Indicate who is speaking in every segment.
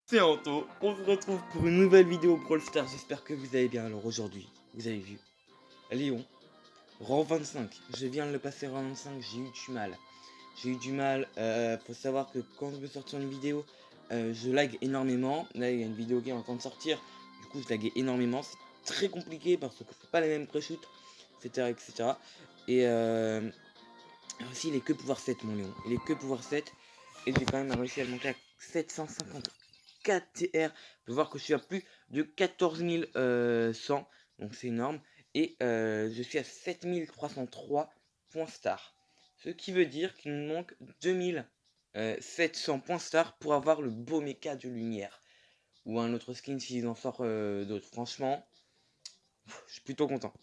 Speaker 1: C'est Anto, on se retrouve pour une nouvelle vidéo Brawl Stars, j'espère que vous allez bien. Alors aujourd'hui, vous avez vu, Léon, rang 25, je viens de le passer rang 25, j'ai eu du mal. Faut savoir que quand je veux sortir une vidéo, je lag énormément. Là il y a une vidéo qui est en train de sortir, du coup je laguais énormément, c'est très compliqué parce que c'est pas les mêmes pré-shoots, etc. etc. Et aussi il est que pouvoir 7 mon Léon, il est que pouvoir 7 et j'ai quand même réussi à le monter à 750. 4 TR, on peut voir que je suis à plus de 14 100, donc c'est énorme, et je suis à 7303 points star, ce qui veut dire qu'il nous manque 2700 points star pour avoir le beau méca de lumière, ou un autre skin s'ils en sortent d'autres. Franchement, je suis plutôt content.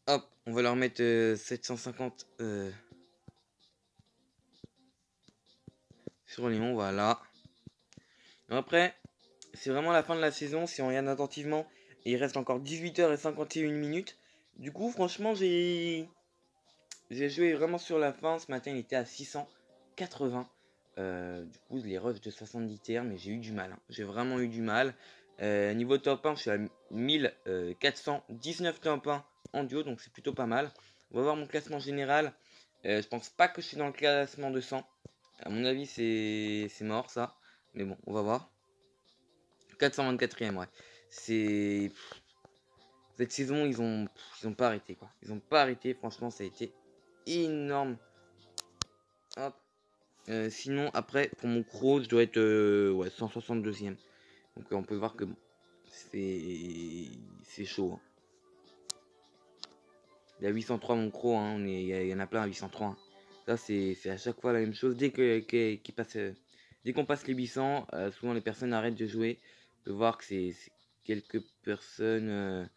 Speaker 1: Hop, on va leur mettre 750 sur Léon, voilà. Après, c'est vraiment la fin de la saison, si on regarde attentivement, et il reste encore 18h51. Du coup, franchement, j'ai joué vraiment sur la fin. Ce matin, il était à 680. Du coup, les refs de 70 TR, mais j'ai eu du mal. Hein. J'ai vraiment eu du mal. Niveau top 1, je suis à 1419 top 1 en duo, donc c'est plutôt pas mal. On va voir mon classement général. Je pense pas que je suis dans le classement de 100. À mon avis, c'est mort ça. Mais bon, on va voir. 424ème, ouais. C'est... Cette saison, ils ont pas arrêté, quoi. Ils ont pas arrêté, franchement, ça a été énorme. Hop. Sinon, après, pour mon croc, je dois être ouais, 162ème. Donc, on peut voir que bon, c'est chaud. Hein. Il y a 803 mon croc, hein, il y en a plein à 803. Hein. Ça, c'est à chaque fois la même chose. Dès qu'on passe les 800, souvent les personnes arrêtent de jouer. On peut voir que c'est quelques personnes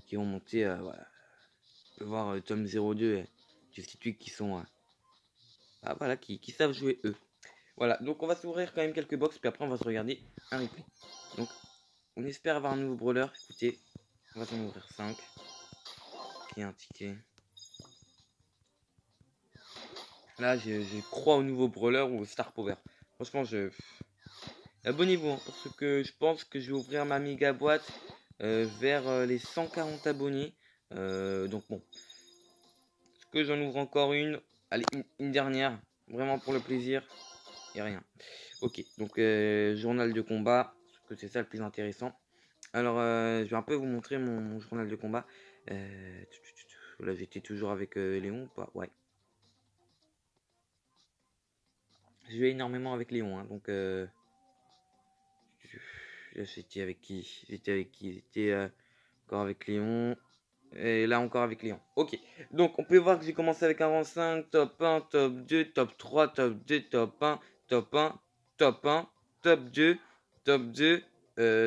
Speaker 1: qui ont monté. Voilà. On peut voir Tom 02 Justy Tweak qui sont. Voilà, qui savent jouer eux. Voilà, donc on va s'ouvrir quand même quelques box, puis après on va se regarder un replay. Donc, on espère avoir un nouveau brawler. Écoutez, on va s'en ouvrir 5. Qui est un ticket. Là, je crois au nouveau brawler ou au star power. Franchement, abonnez-vous, hein, parce que je pense que je vais ouvrir ma méga boîte vers les 140 abonnés. Donc bon, est-ce que j'en ouvre encore une? Allez, une dernière, vraiment pour le plaisir. Et rien. Ok, donc journal de combat, parce que c'est ça le plus intéressant. Alors, je vais un peu vous montrer mon journal de combat. Là, j'étais toujours avec Léon ou pas? Ouais. Je vais énormément avec Léon, hein, donc j'étais avec qui? J'étais encore avec Léon. Et là encore avec Léon. Ok. Donc on peut voir que j'ai commencé avec un rang 5, top 1, top 2, top 3, top 2, top 1, top 1, top 1, top 2, top 2,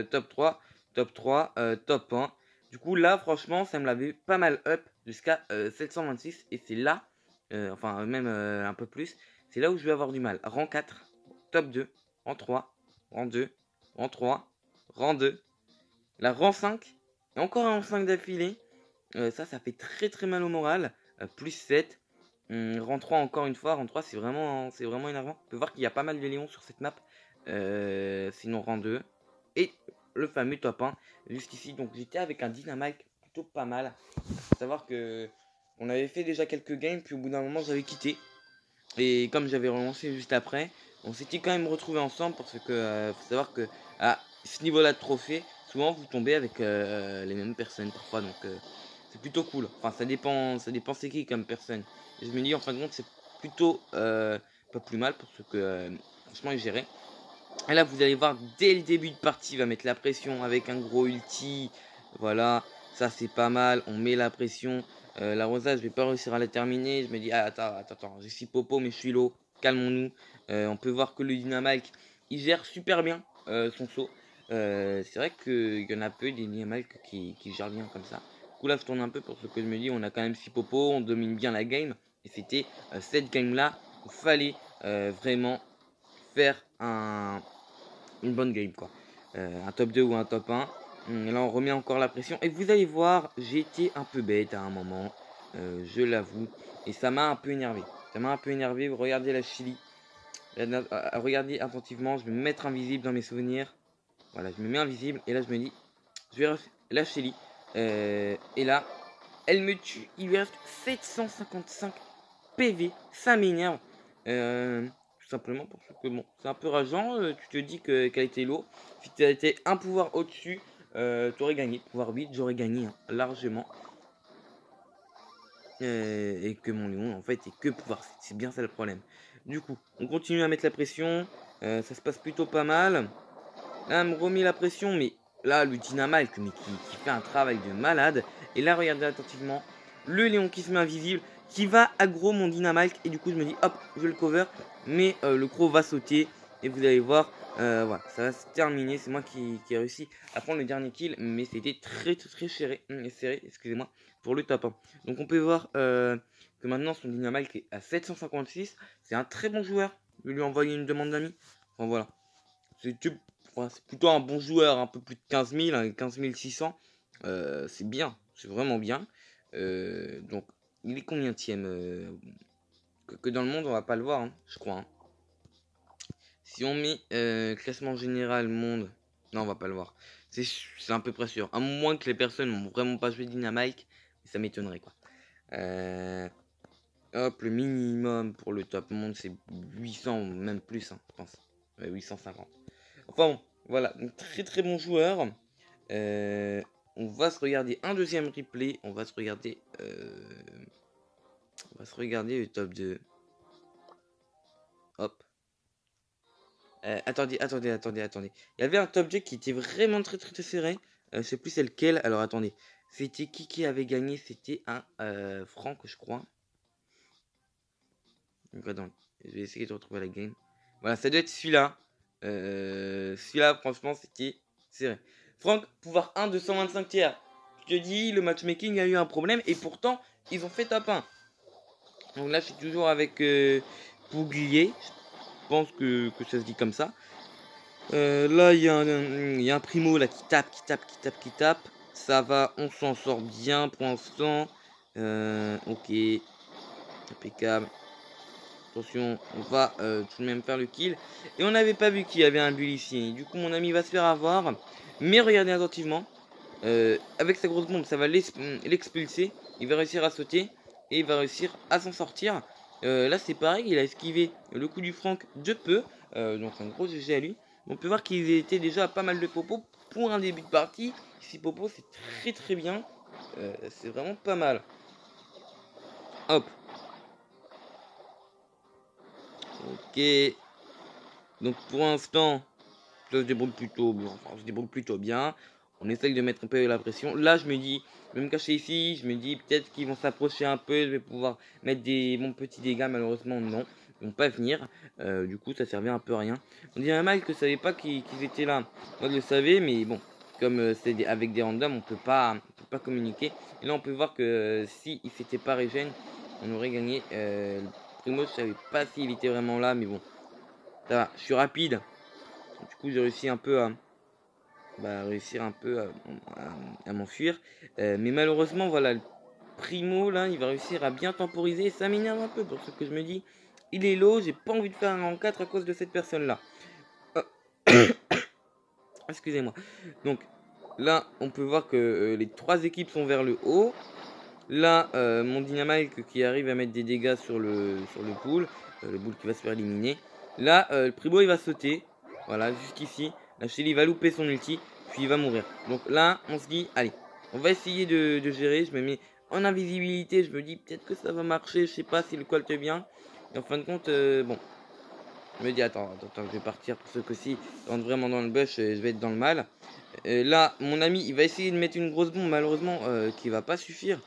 Speaker 1: top 3, top 3, top 1. Du coup là franchement ça me l'avait pas mal up jusqu'à 726. Et c'est là, enfin même un peu plus, c'est là où je vais avoir du mal. Rang 4, top 2, rang 3, rang 2, rang 3, rang 2. La rang 5, et encore un rang 5 d'affilée. Ça fait très mal au moral. Plus 7. Rang 3 encore une fois. Rang 3 c'est vraiment énervant. On peut voir qu'il y a pas mal de Léons sur cette map. Sinon rang 2. Et le fameux top 1. Juste ici. Donc j'étais avec un Dynamite plutôt pas mal. Faut savoir que on avait fait déjà quelques games. Puis au bout d'un moment j'avais quitté. Et comme j'avais relancé juste après, on s'était quand même retrouvé ensemble. Parce que faut savoir que à ce niveau là de trophée, souvent vous tombez avec les mêmes personnes parfois. Donc c'est plutôt cool. Enfin, ça dépend c'est qui comme personne. Et je me dis, en fin de compte, c'est plutôt pas plus mal parce que franchement, il gérait. Et là, vous allez voir, dès le début de partie, il va mettre la pression avec un gros ulti. Voilà, ça c'est pas mal. On met la pression. La rosa, je vais pas réussir à la terminer. Je me dis, ah, attends, je suis popo, mais je suis low. Calmons-nous. On peut voir que le Dynamite, il gère super bien son saut. C'est vrai qu'il y en a peu des Dynamite qui gèrent bien comme ça. Du coup, là, je tourne un peu pour ce que je me dis. On a quand même 6 popo, on domine bien la game. Et c'était cette game-là où il fallait vraiment faire une bonne game, quoi. Un top 2 ou un top 1. Et là, on remet encore la pression. Et vous allez voir, j'ai été un peu bête à un moment. Je l'avoue. Et ça m'a un peu énervé. Ça m'a un peu énervé. Regardez la Chili. Regardez attentivement. Je vais me mettre invisible dans mes souvenirs. Voilà, je me mets invisible. Et là, je me dis, je vais la Chili. Et là, elle me tue. Il lui reste 755 PV. Ça m'énerve. Tout simplement parce que bon, c'est un peu rageant. Tu te dis qu'elle était low. Si tu été un pouvoir au-dessus, tu aurais gagné. Pouvoir 8, j'aurais gagné hein, largement. Et que mon Léon en fait est que pouvoir 7. C'est bien ça le problème. Du coup, on continue à mettre la pression. Ça se passe plutôt pas mal. Là, elle me remet la pression, mais là, le Dynamite mais qui fait un travail de malade. Et là, regardez attentivement. Le Léon qui se met invisible, qui va aggro mon Dynamite. Et du coup, je me dis, hop, je le cover. Mais le croc va sauter. Et vous allez voir, voilà, ça va se terminer. C'est moi qui ai réussi à prendre le dernier kill. Mais c'était très serré, excusez-moi, pour le top 1. Donc, on peut voir que maintenant, son Dynamite est à 756. C'est un très bon joueur. Je vais lui envoyer une demande d'amis. Enfin, voilà. C'est plutôt un bon joueur, un peu plus de 15 000, hein, 15 600. C'est bien, c'est vraiment bien. Donc, il est combienième que dans le monde, on va pas le voir, hein, je crois. Hein. Si on met classement général monde, non, on va pas le voir. C'est à peu près sûr. À moins que les personnes n'ont vraiment pas joué Dynamite, ça m'étonnerait quoi. Hop, le minimum pour le top monde, c'est 800, même plus, hein, je pense. 850. Enfin bon, voilà, un très bon joueur. On va se regarder un deuxième replay. On va se regarder le top 2. Hop. Attendez. Il y avait un top 2 qui était vraiment très serré. Je sais plus c'est lequel. Alors attendez. C'était qui avait gagné? C'était un Franck, je crois. Donc attends, je vais essayer de retrouver la game. Voilà, ça doit être celui-là. Celui-là, franchement, c'était serré. Franck, pouvoir 1 de 125 tiers. Je te dis, le matchmaking a eu un problème et pourtant, ils ont fait top 1. Donc là, je suis toujours avec Pouglier. Je pense que ça se dit comme ça. Là, il y a un primo là qui tape. Ça va, on s'en sort bien pour l'instant. Ok. Impeccable. Attention, on va tout de même faire le kill. Et on n'avait pas vu qu'il y avait un bull ici. Du coup, mon ami va se faire avoir. Mais regardez attentivement. Avec sa grosse bombe, ça va l'expulser. Il va réussir à sauter. Et il va réussir à s'en sortir. Là, c'est pareil. Il a esquivé le coup du Franck de peu. Donc, un gros GG à lui. On peut voir qu'il était déjà pas mal de popos pour un début de partie. 6 popos, c'est très bien. C'est vraiment pas mal. Hop. Ok. Donc pour l'instant, ça se débrouille plutôt bien. Enfin, on se débrouille plutôt bien. On essaye de mettre un peu la pression. Là, je me dis, je vais me cacher ici. Je me dis peut-être qu'ils vont s'approcher un peu. Je vais pouvoir mettre des bons petits dégâts. Malheureusement, non. Ils vont pas venir. Du coup, ça servait un peu à rien. On dirait mal que je savais pas qu'ils étaient là. Moi, je le savais, mais bon. Comme c'est avec des randoms, on peut pas communiquer. Et là, on peut voir que si il s'était pas régène, on aurait gagné. Primo, je savais pas s'il était vraiment là, mais bon. Ça va, je suis rapide. Du coup, j'ai réussi un peu à m'enfuir. Mais malheureusement, voilà, le primo là, il va réussir à bien temporiser. Et ça m'énerve un peu parce que je me dis, il est low, j'ai pas envie de faire un rang 4 à cause de cette personne là. Excusez-moi. Donc là, on peut voir que les trois équipes sont vers le haut. Là, mon Dynamite qui arrive à mettre des dégâts sur le pool. Le pool qui va se faire éliminer. Là, le primo il va sauter. Voilà, jusqu'ici. La Shelly va louper son ulti. Puis il va mourir. Donc là, on se dit, allez, on va essayer de gérer. Je me mets en invisibilité. Je me dis, peut-être que ça va marcher. Je sais pas si le colt vient. Et en fin de compte, bon. Je me dis, attends, je vais partir pour ce coup-ci. Je rentre vraiment dans le bush, je vais être dans le mal. Là, mon ami, il va essayer de mettre une grosse bombe, malheureusement, qui va pas suffire.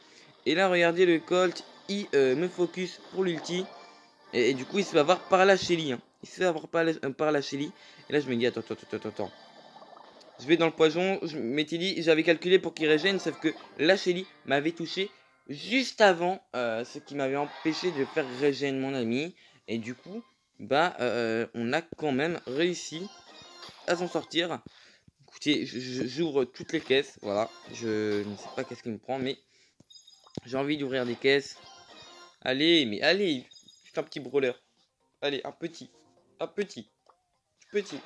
Speaker 1: Et là, regardez le Colt, il me focus pour l'ulti. Et du coup, il se fait avoir par la Shelly. Hein. Il se fait avoir par la Shelly. Et là, je me dis, attends. Je vais dans le poison. Je m'étais dit, j'avais calculé pour qu'il régène, sauf que la Shelly m'avait touché juste avant, ce qui m'avait empêché de faire régène mon ami. Et du coup, bah, on a quand même réussi à s'en sortir. Écoutez, j'ouvre toutes les caisses. Voilà, je ne sais pas qu'est-ce qui me prend, mais j'ai envie d'ouvrir des caisses. Allez, mais allez, Juste un petit brawler. Allez, un petit. Un petit. Petit.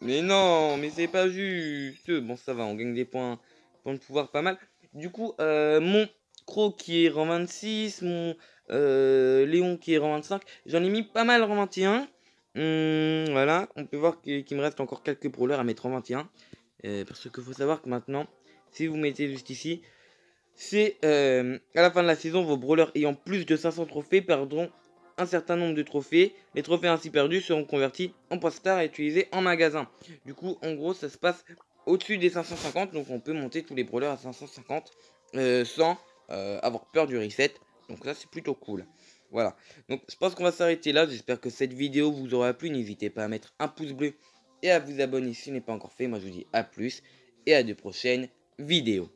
Speaker 1: Mais non, mais c'est pas juste. Bon, ça va, on gagne des points de pouvoir pas mal. Du coup, mon Croc qui est rang 26, mon Léon qui est rang 25. J'en ai mis pas mal rang 21. Voilà, on peut voir qu'il me reste encore quelques brawlers à mettre en 21. Parce qu'il faut savoir que maintenant, si vous mettez juste ici, c'est à la fin de la saison, vos brawlers ayant plus de 500 trophées perdront un certain nombre de trophées. Les trophées ainsi perdus seront convertis en points stars et utilisés en magasin. Du coup, en gros, ça se passe au-dessus des 550. Donc, on peut monter tous les brawlers à 550 sans avoir peur du reset. Donc, ça, c'est plutôt cool. Voilà. Donc, je pense qu'on va s'arrêter là. J'espère que cette vidéo vous aura plu. N'hésitez pas à mettre un pouce bleu et à vous abonner si ce n'est pas encore fait. Moi, je vous dis à plus et à de prochaines vidéos.